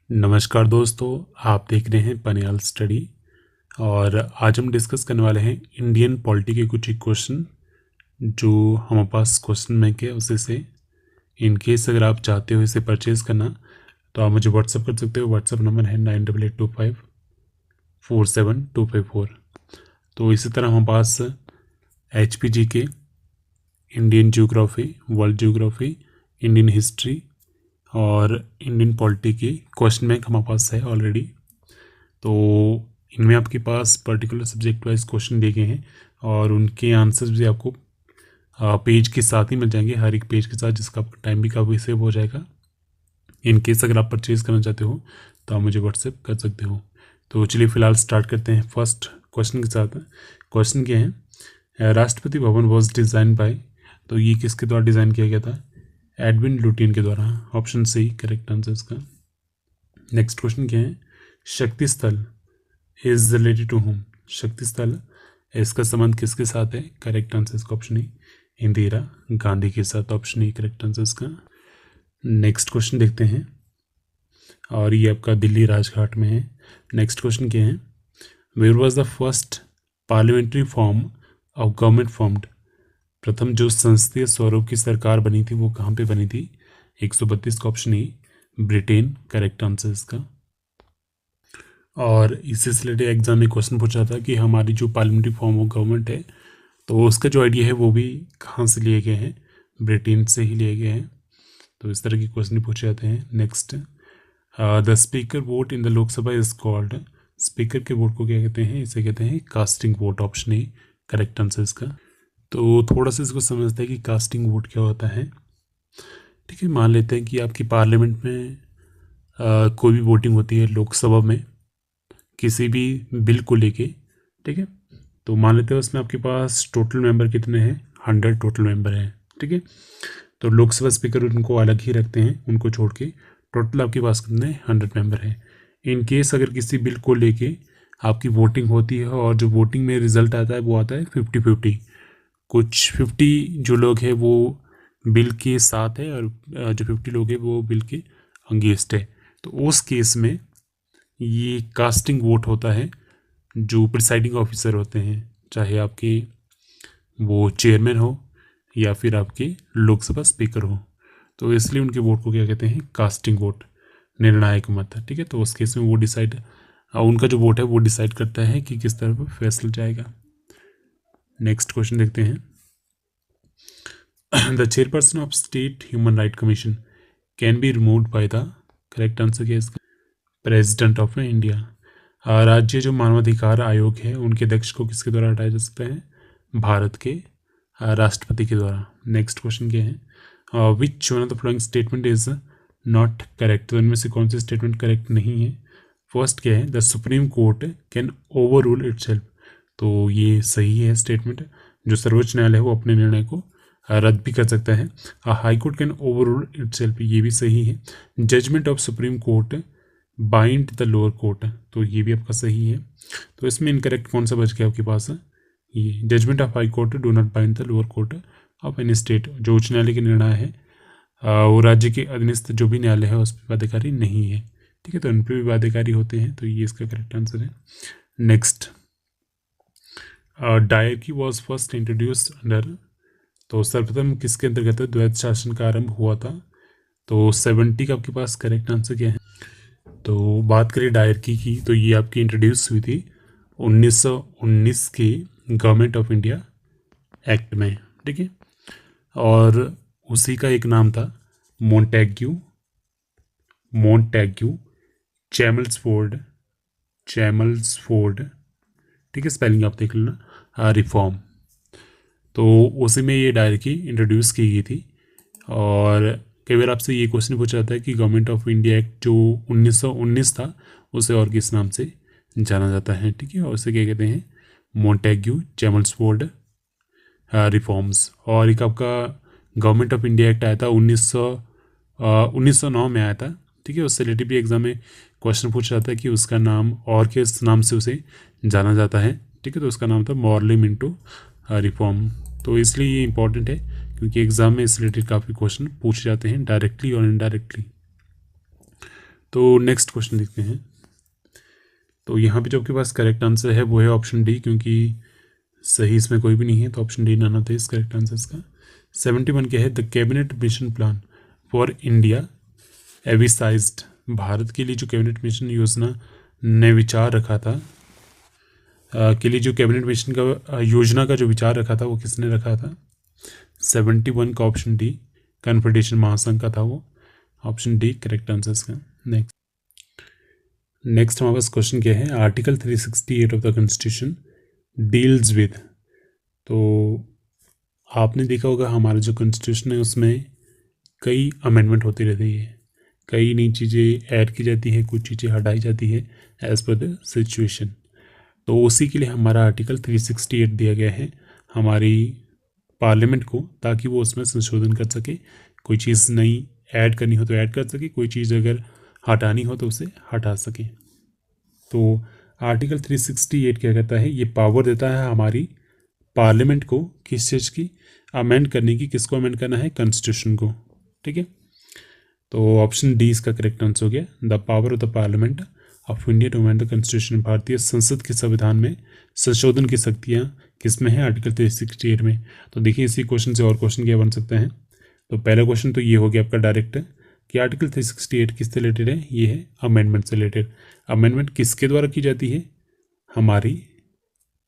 नमस्कार दोस्तों, आप देख रहे हैं पनियाल स्टडी। और आज हम डिस्कस करने वाले हैं इंडियन पॉलिटी के कुछ एक क्वेश्चन जो हमारे पास क्वेश्चन बैंक है उसे से। इन केस अगर आप चाहते हो इसे परचेज़ करना तो आप मुझे व्हाट्सअप कर सकते हो। व्हाट्सअप नंबर है 9882547254। तो इसी तरह हमारे पास HPG के Indian geography, world geography, Indian history और इंडियन पॉलिटी के क्वेश्चन बैंक हमारे पास है ऑलरेडी। तो इनमें आपके पास पर्टिकुलर सब्जेक्ट वाइज क्वेश्चन दिए गए हैं और उनके आंसर्स भी आपको पेज के साथ ही मिल जाएंगे, हर एक पेज के साथ, जिसका टाइम भी काफ़ी सेव हो जाएगा। इन केस अगर आप परचेज़ करना चाहते हो तो आप मुझे व्हाट्सएप कर सकते हो। तो चलिए फ़िलहाल स्टार्ट करते हैं फर्स्ट क्वेश्चन के साथ। क्वेश्चन क्या है, Rashtrapati Bhavan was design by, तो ये किसके द्वारा डिज़ाइन किया गया था? एडविन लुटियन के द्वारा। ऑप्शन सी करेक्ट आंसर इसका। नेक्स्ट क्वेश्चन क्या है, शक्ति स्थल इज रिलेटेड टू होम, शक्ति स्थल इसका संबंध किसके साथ है? करेक्ट आंसर इसका ऑप्शन ई इंदिरा गांधी के साथ। ऑप्शन ई करेक्ट आंसर इसका। नेक्स्ट क्वेश्चन देखते हैं और ये आपका दिल्ली राजघाट में है। नेक्स्ट क्वेश्चन क्या है, where was the first parliamentary form of government formed, प्रथम जो संसदीय स्वरूप की सरकार बनी थी वो कहाँ पे बनी थी? 132 का option E Britain. Correct answer इसका। और इससे रिलेटेड एग्जाम में क्वेश्चन पूछा था कि हमारी जो पार्लियामेंट्री फॉर्म ऑफ गवर्नमेंट है तो उसका जो आइडिया है वो भी कहाँ से लिए गए हैं? ब्रिटेन से ही लिए गए हैं। तो इस तरह के क्वेश्चन पूछे जाते हैं। Next, the speaker vote in the Lok Sabha is called, speaker के वोट को क्या कहते हैं? इसे कहते हैं casting vote. Option A correct answer इसका। तो थोड़ा सा इसको समझते हैं कि कास्टिंग वोट क्या होता है। ठीक है, मान लेते हैं कि आपकी पार्लियामेंट में कोई भी वोटिंग होती है लोकसभा में किसी भी बिल को लेके। ठीक है, तो मान लेते हैं उसमें आपके पास टोटल मेंबर कितने हैं? 100 टोटल मेंबर हैं। ठीक है, तो लोकसभा स्पीकर उनको अलग ही रखते हैं, उनको छोड़ के टोटल आपके पास कितने? 100 मेंबर हैं। इन केस अगर किसी बिल को लेके आपकी वोटिंग होती है और जो वोटिंग में रिजल्ट आता है वो आता है 50-50, कुछ 50 जो लोग हैं वो बिल के साथ है और जो 50 लोग हैं वो बिल के अगेंस्ट है। तो उस केस में ये कास्टिंग वोट होता है। जो प्रिसाइडिंग ऑफिसर होते हैं, चाहे आपके वो चेयरमैन हो या फिर आपके लोकसभा स्पीकर हो, तो इसलिए उनके वोट को क्या कहते हैं? कास्टिंग वोट, निर्णायक मत। ठीक है, तो उस केस में वो डिसाइड, उनका जो वोट है वो डिसाइड करता है कि किस तरफ फैसला जाएगा। नेक्स्ट क्वेश्चन देखते हैं, the chairperson of state human right commission can be removed by the, correct answer क्या है इसका? President of India. राज्य जो मानवाधिकार आयोग है उनके अध्यक्ष को किसके द्वारा हटाया जा सकता है? भारत के राष्ट्रपति के द्वारा। नेक्स्ट क्वेश्चन क्या है, which one of the following statement is not correct, तो इनमें से कौन सी स्टेटमेंट करेक्ट नहीं है? फर्स्ट क्या है, the supreme court can overrule itself, तो ये सही है स्टेटमेंट। जो सर्वोच्च न्यायालय है वो अपने निर्णय को रद्द भी कर सकता है। High court can overrule itself, ये भी सही है। Judgement of supreme court bind the lower court, तो ये भी आपका सही है। तो इसमें इनकरेक्ट कौन सा बच गया आपके पास? ये judgement of high court do not bind the lower court of any state, जो उच्च न्यायालय के निर्णय है वो राज्य के अधीनस्थ जो भी न्यायालय है उस पर बाध्यकारी नहीं है। ठीक है, तो इन पर भी बाध्यकारी होते हैं, तो ये इसका करेक्ट आंसर है। Next, dyarchy was first introduced under, तो सर्वप्रथम किसके अंतर्गत द्वैत शासन का आरंभ हुआ था? तो 70 का आपके पास करेक्ट आंसर क्या है? तो बात करें डायरकी की तो ये आपकी इंट्रोड्यूस हुई थी 1919 के गवर्नमेंट ऑफ इंडिया एक्ट में। ठीक है, और उसी का एक नाम था मोंटेग्यू चैमल्सफोर्ड। ठीक है, स्पेलिंग आप देख लेना, रिफॉर्म। तो उसी में ये डायरकी इंट्रोड्यूस की गई थी। और कई बार आपसे ये क्वेश्चन पूछा जाता है कि गवर्नमेंट ऑफ इंडिया एक्ट जो 1919 था उसे और किस नाम से जाना जाता है? ठीक है, और उसे क्या कहते हैं? Montagu Chelmsford reforms. और एक आपका गवर्नमेंट ऑफ इंडिया एक्ट आया था 1909 में आया था। ठीक है, उससे रिलेटेड भी एग्जाम में क्वेश्चन पूछा जाता है कि उसका नाम और किस नाम से उसे जाना जाता है। ठीक है, तो उसका नाम था मॉर्ले मिंटो रिफॉर्म। तो इसलिए ये इंपॉर्टेंट है क्योंकि एग्जाम में इस रिलेटेड काफ़ी क्वेश्चन पूछे जाते हैं डायरेक्टली और इनडायरेक्टली। तो नेक्स्ट क्वेश्चन देखते हैं। तो यहाँ पे जो आपके पास करेक्ट आंसर है वो है ऑप्शन डी, क्योंकि सही इसमें कोई भी नहीं है, तो option D none of this correct answer इसका। 71 क्या है? The cabinet mission plan for India envisaged. Bharat के लिए जो कैबिनेट मिशन योजना ने विचार रखा था के लिए जो कैबिनेट मिशन का योजना का जो विचार रखा था वो किसने रखा था? 71 का ऑप्शन डी कन्फेडरेशन महासंघ का था वो। ऑप्शन डी करेक्ट आंसर इसका। नेक्स्ट हमारे पास क्वेश्चन क्या है? Article 368 of the constitution deals with. तो आपने देखा होगा हमारा जो कॉन्स्टिट्यूशन है उसमें कई अमेंडमेंट होती रहती है, कई नई चीज़ें ऐड की जाती है, कुछ चीज़ें हटाई जाती है एज पर द सिचुएशन। तो उसी के लिए हमारा आर्टिकल 368 दिया गया है हमारी पार्लियामेंट को, ताकि वो उसमें संशोधन कर सके, कोई चीज़ नई ऐड करनी हो तो ऐड कर सके, कोई चीज़ अगर हटानी हो तो उसे हटा सके। तो आर्टिकल 368 क्या कहता है? ये पावर देता है हमारी पार्लियामेंट को किस चीज़ की? अमेंड करने की। किसको अमेंड करना है? कॉन्स्टिट्यूशन को। ठीक है, तो ऑप्शन डी इसका करेक्ट आंसर हो गया। The power of the parliament of India to amend the constitution. भारतीय संसद के संविधान में संशोधन की शक्तियाँ किसमें है? आर्टिकल 368 में। तो देखिए इसी क्वेश्चन से और क्वेश्चन क्या बन सकते हैं। तो पहला क्वेश्चन तो ये हो गया आपका डायरेक्ट कि आर्टिकल 368 किससे रिलेटेड है? ये है अमेंडमेंट से रिलेटेड। अमेंडमेंट किसके द्वारा की जाती है? हमारी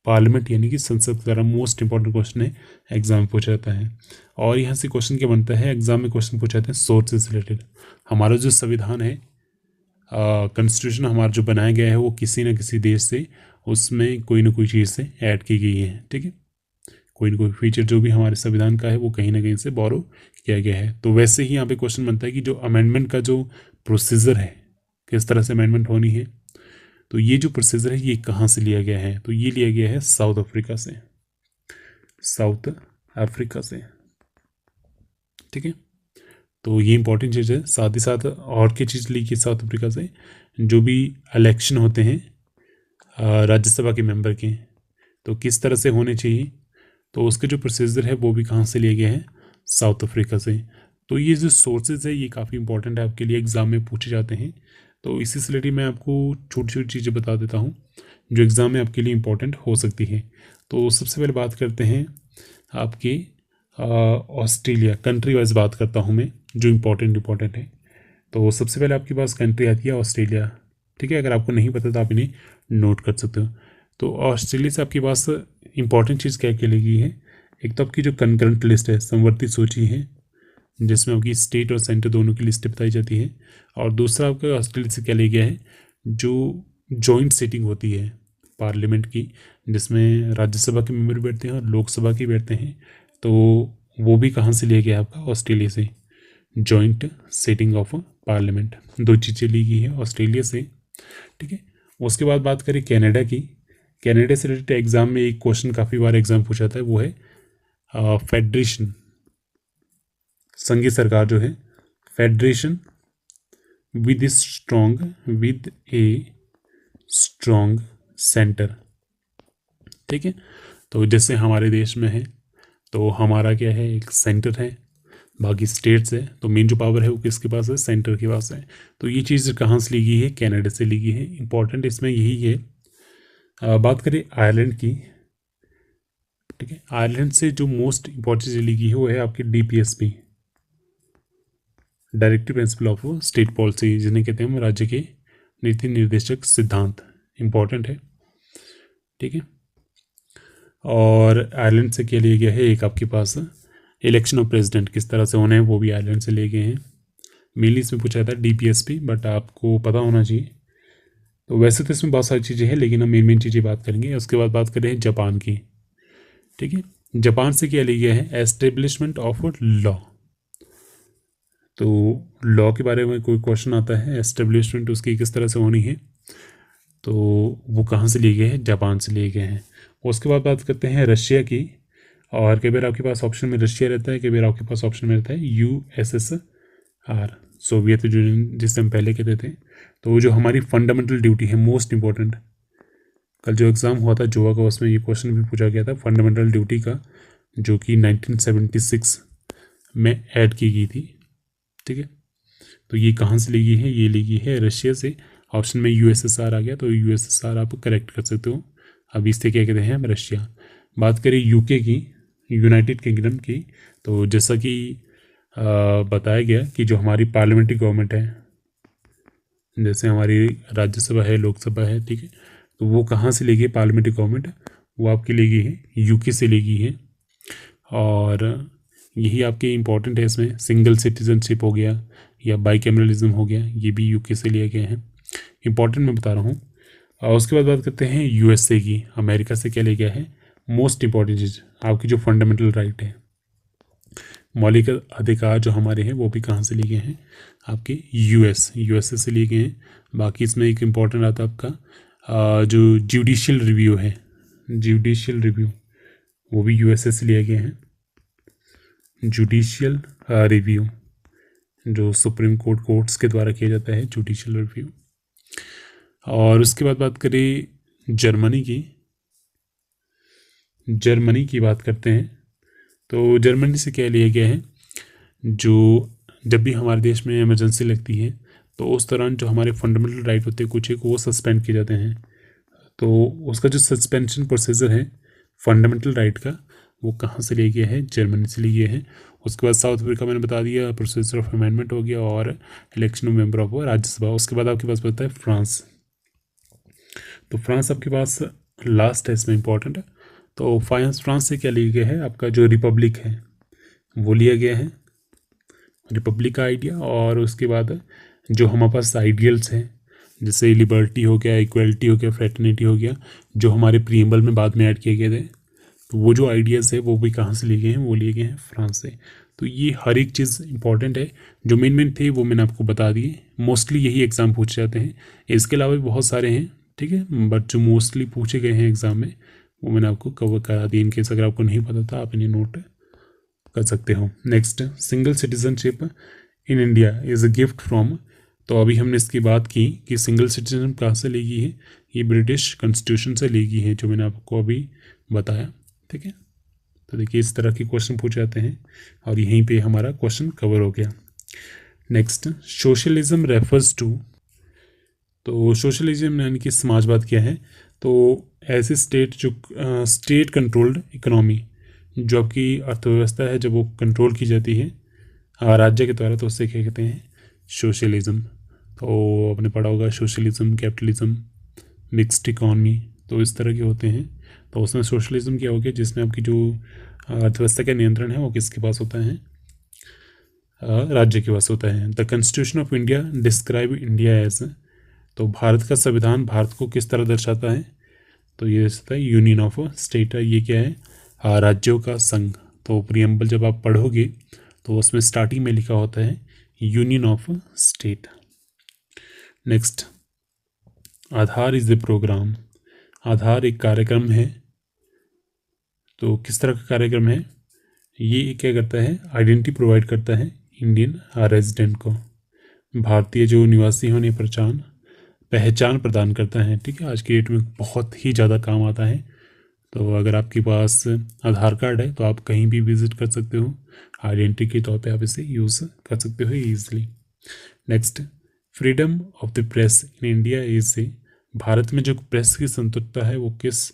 पार्लियामेंट यानी कि संसद द्वारा। मोस्ट इंपॉर्टेंट क्वेश्चन है, एग्जाम में पूछा जाता है। और यहाँ से क्वेश्चन क्या बनता है? एग्जाम में क्वेश्चन पूछा जाते हैं सोर्सेज से रिलेटेड। हमारा जो संविधान है, कॉन्स्टिट्यूशन हमारा जो बनाया गया है वो किसी न किसी देश से उसमें कोई ना कोई चीज़ से ऐड की गई है। ठीक है, कोई ना कोई फीचर जो भी हमारे संविधान का है वो कहीं ना कहीं से बोरो किया गया है। तो वैसे ही यहाँ पे क्वेश्चन बनता है कि जो अमेंडमेंट का जो प्रोसीजर है, किस तरह से अमेंडमेंट होनी है, तो ये जो प्रोसीजर है ये कहाँ से लिया गया है? तो ये लिया गया है साउथ अफ्रीका से। साउथ अफ्रीका से। ठीक है, तो ये इंपॉर्टेंट चीज़ है। साथ ही साथ और क्या चीज़ ली गई साउथ अफ्रीका से? जो भी इलेक्शन होते हैं राज्यसभा के मेंबर के, तो किस तरह से होने चाहिए, तो उसके जो प्रोसीजर है वो भी कहाँ से लिए गए हैं? साउथ अफ्रीका से। तो ये जो सोर्सेज है ये काफ़ी इंपॉर्टेंट है आपके लिए, एग्ज़ाम में पूछे जाते हैं। तो इसी से रिलेटेड मैं आपको छोटी छोटी चीज़ें बता देता हूँ जो एग्ज़ाम में आपके लिए इंपॉर्टेंट हो सकती है। तो सबसे पहले बात करते हैं आपके ऑस्ट्रेलिया, कंट्री वाइज बात करता हूँ मैं, जो इंपॉर्टेंट है। तो सबसे पहले आपके पास कंट्री आती है ऑस्ट्रेलिया। ठीक है, अगर आपको नहीं पता तो आप इन्हें नोट कर सकते हो। तो ऑस्ट्रेलिया से आपके पास इंपॉर्टेंट चीज़ क्या क्या लगी है? एक तो आपकी जो कंकरेंट लिस्ट है, समवर्ती सूची है, जिसमें आपकी स्टेट और सेंटर दोनों की लिस्ट बताई जाती है। और दूसरा आपका ऑस्ट्रेलिया से क्या ले गया है? जो जॉइंट सीटिंग होती है पार्लियामेंट की, जिसमें राज्यसभा के मेंबर बैठते हैं और लोकसभा के बैठते हैं, तो वो भी कहाँ से लिया गया आपका? ऑस्ट्रेलिया से। जॉइंट सीटिंग ऑफ पार्लियामेंट, दो चीज़ें ली गई है ऑस्ट्रेलिया से। ठीक है, उसके बाद बात करें कनाडा की। कनाडा से रिलेटेड एग्जाम में एक क्वेश्चन काफ़ी बार एग्जाम पूछा जाता है, वो है फेडरेशन, संघीय सरकार जो है, federation with a strong centre. ठीक है, तो जैसे हमारे देश में है तो हमारा क्या है? एक सेंटर है, बाकी स्टेट्स है, तो मेन जो पावर है वो किसके पास है? सेंटर के पास है। तो ये चीज़ कहाँ से ली गई है? कनाडा से ली गई है। इंपॉर्टेंट इसमें यही है। बात करें आयरलैंड की। ठीक है, आयरलैंड से जो मोस्ट इंपॉर्टेंट चीज़ ली गई है वो है आपकी DPSP, directive principle of state policy, जिन्हें कहते हैं हम राज्य के नीति निर्देशक सिद्धांत। इंपॉर्टेंट है। ठीक है, और आयरलैंड से क्या लिया गया है? एक आपके पास इलेक्शन ऑफ प्रेसिडेंट किस तरह से होने हैं वो भी आयरलैंड से ले गए हैं। मेनली इसमें पूछा था DPSP, बट आपको पता होना चाहिए। तो वैसे तो इसमें बहुत सारी चीज़ें हैं, लेकिन हम मेन चीज़ें बात करेंगे। उसके बाद बात करें जापान की। ठीक है, जापान से क्या लिया गया है? Establishment of law. तो लॉ के बारे में कोई क्वेश्चन आता है, एस्टेब्लिशमेंट उसकी किस तरह से होनी है, तो वो कहाँ से लिए गए हैं? जापान से लिए गए हैं। उसके बाद बात करते हैं रशिया की। और कई बार आपके पास ऑप्शन में रशिया रहता है, कई बार आपके पास ऑप्शन में रहता है USSR, सोवियत यूनियन जिसे हम पहले कहते थे। तो जो हमारी फंडामेंटल ड्यूटी है, मोस्ट इंपॉर्टेंट, कल जो एग्ज़ाम हुआ था जोवा का, उसमें ये क्वेश्चन भी पूछा गया था फंडामेंटल ड्यूटी का, जो कि 1976 में ऐड की गई थी। ठीक है, तो ये कहाँ से ली गई है, ये ली गई है रशिया से। ऑप्शन में यूएसएसआर आ गया, तो यूएसएसआर आप करेक्ट कर सकते हो। अब इससे क्या कहते हैं हम, रशिया। बात करें यूके की, यूनाइटेड किंगडम की, तो जैसा कि बताया गया कि जो हमारी पार्लियामेंट्री गवर्नमेंट है, जैसे हमारी राज्यसभा है, लोकसभा है, ठीक है, तो वो कहाँ से ली गई पार्लियामेंट्री गवर्नमेंट, वो आपकी ली गई है यूके से ली गई है। और यही आपके इम्पोर्टेंट है, इसमें सिंगल सिटीजनशिप हो गया या बाइकैमरलिज्म हो गया, ये भी यूके से लिए गए हैं। इंपॉर्टेंट मैं बता रहा हूँ। और उसके बाद बात करते हैं यूएसए की, अमेरिका से क्या ले गया है, मोस्ट इंपॉर्टेंट चीज़ आपकी जो फंडामेंटल राइट है, मौलिक अधिकार जो हमारे हैं, वो भी कहाँ से लिए गए हैं, आपके यूएसए से लिए गए हैं। बाकी इसमें एक इम्पॉर्टेंट आता है आपका जो जुडिशियल रिव्यू है, जुडिशियल रिव्यू, वो भी यूएसए से लिए गए हैं। जुडिशियल रिव्यू जो सुप्रीम कोर्ट्स के द्वारा किया जाता है, जुडिशियल रिव्यू। और उसके बाद बात करें जर्मनी की बात करते हैं, तो जर्मनी से क्या लिया गया है, जो जब भी हमारे देश में इमरजेंसी लगती है तो उस दौरान जो हमारे फंडामेंटल राइट होते हैं कुछ एक, वो सस्पेंड किए जाते हैं। तो उसका जो सस्पेंशन प्रोसीजर है फंडामेंटल राइट का, वो कहाँ से लिए गए हैं, जर्मनी से लिए गए हैं। उसके बाद साउथ अफ्रीका मैंने बता दिया, प्रोसीजर ऑफ अमेंडमेंट हो गया, और election of member of Rajya Sabha. उसके बाद आपके पास पता है फ्रांस, तो फ्रांस आपके पास लास्ट है इसमें इम्पोर्टेंट। तो फ्रांस से क्या लिया गया है, आपका जो रिपब्लिक है वो लिया गया है, रिपब्लिक का आइडिया। और उसके बाद जो हमारे पास आइडियल्स हैं, जैसे लिबर्टी हो गया, इक्वलिटी हो गया, फ्रेटर्निटी हो गया, जो हमारे प्रीएम्बल में बाद में ऐड किए गए थे, तो वो जो आइडियाज़ है वो भी कहाँ से लिए गए हैं, वो लिए गए हैं फ्रांस से। तो ये हर एक चीज़ इंपॉर्टेंट है, जो मेन थे वो मैंने आपको बता दिए। मोस्टली यही एग्ज़ाम पूछ जाते हैं, इसके अलावा भी बहुत सारे हैं, ठीक है, बट जो मोस्टली पूछे गए हैं एग्ज़ाम में वो मैंने आपको कवर करा दिए। इनकेस अगर आपको नहीं पता था आप इन्हें नोट कर सकते हो। Next, single citizenship in India is a gift from, तो अभी हमने इसकी बात की कि सिंगल सिटीजनशिप कहाँ से ली गई है, ये ब्रिटिश कॉन्स्टिट्यूशन से ली गई है, जो मैंने आपको अभी बताया, ठीक है। तो देखिए इस तरह के क्वेश्चन पूछे जाते हैं, और यहीं पे हमारा क्वेश्चन कवर हो गया। नेक्स्ट, सोशलिज्म रेफर्स टू, तो सोशलिज्म यानी कि समाजवाद क्या है, तो ऐसे स्टेट जो स्टेट कंट्रोल्ड इकोनॉमी, जो आपकी अर्थव्यवस्था है जब वो कंट्रोल की जाती है राज्य के द्वारा, तो उससे क्या कहते हैं, सोशलिज्म। तो आपने पढ़ा होगा सोशलिज्म, कैपिटलिज्म, मिक्स्ड इकोनॉमी, तो इस तरह के होते हैं। तो उसमें सोशलिज्म क्या हो गया, जिसमें आपकी जो अर्थव्यवस्था का नियंत्रण है वो किसके पास होता है, राज्य के पास होता है। The constitution of India describe India as, तो भारत का संविधान भारत को किस तरह दर्शाता है, तो ये दर्शाता है यूनियन ऑफ स्टेट। ये क्या है, राज्यों का संघ। तो प्रियम्बल जब आप पढ़ोगे तो उसमें स्टार्टिंग में लिखा होता है union of state. Next, Aadhaar is a program, Aadhaar एक कार्यक्रम है। तो किस तरह का कार्यक्रम है, ये क्या करता है, आइडेंटिटी प्रोवाइड करता है इंडियन रेजिडेंट को, भारतीय जो निवासी होने पहचान प्रदान करता है, ठीक है। आज की डेट में बहुत ही ज़्यादा काम आता है। तो अगर आपके पास आधार कार्ड है तो आप कहीं भी विजिट कर सकते हो, आइडेंटिटी के तौर पे आप इसे यूज़ कर सकते हो easily. Next, freedom of the press in India is, Bharat में जो प्रेस की स्वतंत्रता है वो किस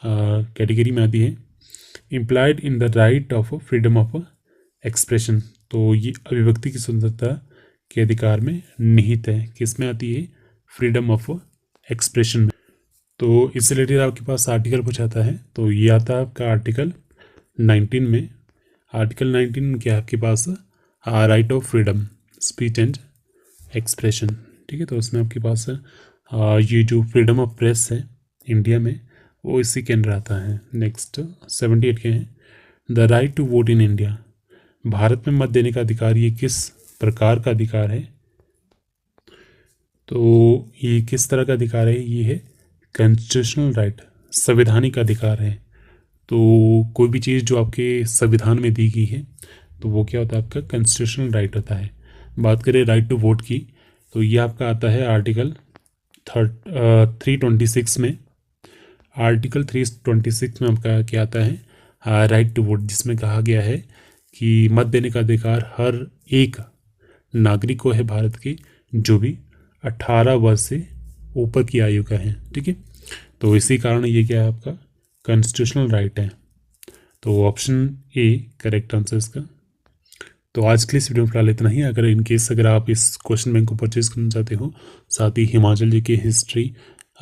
कैटेगरी में आती है, implied in the right of freedom of expression, तो ये अभिव्यक्ति की स्वतंत्रता के अधिकार में निहित है, किस में आती है, फ्रीडम ऑफ एक्सप्रेशन में। तो इससे रिलेटेड आपके पास आर्टिकल कुछ आता है, तो ये आता है आपका आर्टिकल 19 में। आर्टिकल 19 में क्या है आपके पास, right of freedom speech and expression, ठीक है। तो उसमें आपके पास ये जो फ्रीडम ऑफ प्रेस है इंडिया में वो इसी के अंदर आता है। नेक्स्ट 78 के हैं, the right to vote in India, Bharat में मत देने का अधिकार ये किस प्रकार का अधिकार है, तो ये किस तरह का अधिकार है, ये है कॉन्स्टिट्यूशनल राइट, संवैधानिक अधिकार है। तो कोई भी चीज़ जो आपके संविधान में दी गई है तो वो क्या होता है, आपका कॉन्स्टिट्यूशनल राइट होता है। बात करें राइट टू वोट की, तो ये आपका आता है आर्टिकल 326 में। आर्टिकल 326 में आपका क्या आता है, राइट टू वोट, जिसमें कहा गया है कि मत देने का अधिकार हर एक नागरिक वो है भारत के जो भी 18 वर्ष से ऊपर की आयु का है। ठीक है, तो इसी कारण ये क्या है आपका कॉन्स्टिट्यूशनल राइट है। तो ऑप्शन ए करेक्ट आंसर इसका। तो आज के लिए इस वीडियो में फिलहाल इतना ही। अगर इनकेस अगर आप इस क्वेश्चन बैंक को परचेज करना चाहते हो, साथ ही हिमाचल जी की हिस्ट्री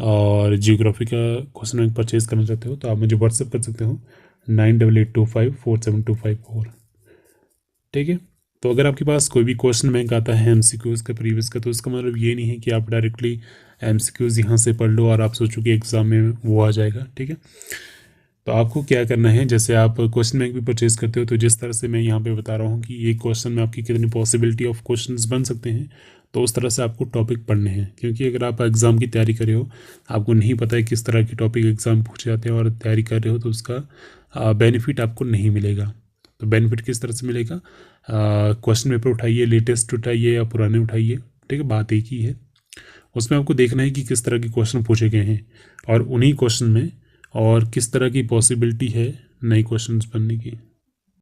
और जियोग्राफी का क्वेश्चन बैंक परचेज करना चाहते हो, तो आप मुझे व्हाट्सएप कर सकते हो 9882547254। ठीक है, तो अगर आपके पास कोई भी क्वेश्चन बैंक आता है एमसीक्यूज़ का प्रीवियस का, तो इसका मतलब ये नहीं है कि आप डायरेक्टली एमसीक्यूज़ यहाँ से पढ़ लो और आप सोचो कि एग्ज़ाम में वो आ जाएगा। ठीक है, तो आपको क्या करना है, जैसे आप क्वेश्चन बैंक भी परचेज करते हो, तो जिस तरह से मैं यहाँ पे बता रहा हूँ कि ये क्वेश्चन में आपकी कितनी पॉसिबिलिटी ऑफ क्वेश्चंस बन सकते हैं, तो उस तरह से आपको टॉपिक पढ़ने हैं। क्योंकि अगर आप एग्ज़ाम की तैयारी कर रहे हो, आपको नहीं पता है किस तरह के टॉपिक एग्ज़ाम पूछे जाते हैं और तैयारी कर रहे हो, तो उसका बेनिफिट आपको नहीं मिलेगा। तो बेनिफिट किस तरह से मिलेगा, क्वेश्चन पेपर उठाइए, लेटेस्ट उठाइए या पुराने उठाइए, ठीक है, बात एक ही है। उसमें आपको देखना है कि किस तरह के क्वेश्चन पूछे गए हैं और उन्हीं क्वेश्चन में और किस तरह की पॉसिबिलिटी है नए क्वेश्चंस बनने की।